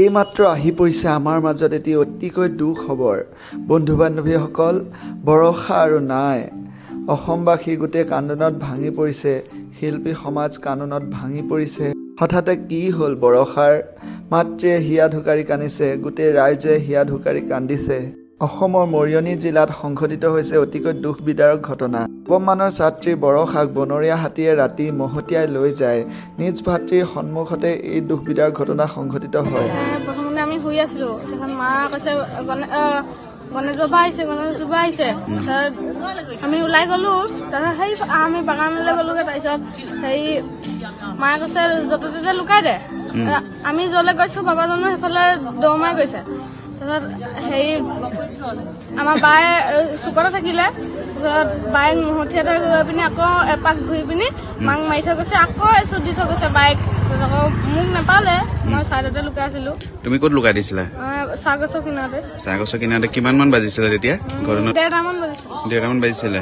এইমাত্ৰ আহি পৰিছে আমাৰ মাজত এটি অতিকৈ দুখ খবৰ। বন্ধু বান্ধৱীসকল, বৰষা আৰু নাই। অসমবাসী গোটেই কান্দোনত ভাঙি পৰিছে। শিল্পী সমাজ কান্দোনত ভাঙি পৰিছে। হঠাতে কি হ'ল বৰষাৰ? মাতৃয়ে হিয়া ঢুকাৰি কান্দিছে, গোটেই ৰাইজে হিয়া ঢুকাৰি কান্দিছে। অসমৰ মৰিয়নি জিলাত সংঘটিত হৈছে অতিকৈ দুখ বিদাৰক ঘটনা। নৱমমানৰ ছাত্ৰী বৰষাক বনৰীয়া হাতীয়ে ৰাতি মহতিয়াই লৈ যায়। নিজ ভাতৃৰ সন্মুখতে এই দুখ বিদাৰক ঘটনা সংঘটিত হয়। প্ৰথমতে আমি শুই আছিলো, তাৰপিছত মা কৈছে গণেশ বাবা আহিছে। তাৰপিছত আমি ওলাই গলো, তাৰপিছত সেই আমি বাগানলৈ গলোগে। তাৰপিছত হেৰি মায়ে কৈছে য'তে ত'তে লুকাই দে। আমি য'লৈ গৈছো বাবাজনো সেইফালে দৌৰ মাৰি গৈছে। তাৰপিছত হেৰি আমাৰ বায়ে চুকতে থাকিলে। তাৰপিছত বাইক মহতিয়াই থৈ গৈ পিনি আকৌ এপাক ঘূৰি পিনি মাক মাৰি থৈ গৈছে, আকৌ এচুট দি থৈ গৈছে বাইক। আকৌ মোক নাপালে, মই চাইডতে লুকাই আছিলো। তুমি ক'ত লুকাই দিছিলা? চাহ গছৰ কিনাৰতে। চাহ গছৰ কিনাৰতে কিমান মান বাজিছিলে তেতিয়া? ঘটনা 1:30 মান বাজিছে। 1:30 মান বাজিছিলে।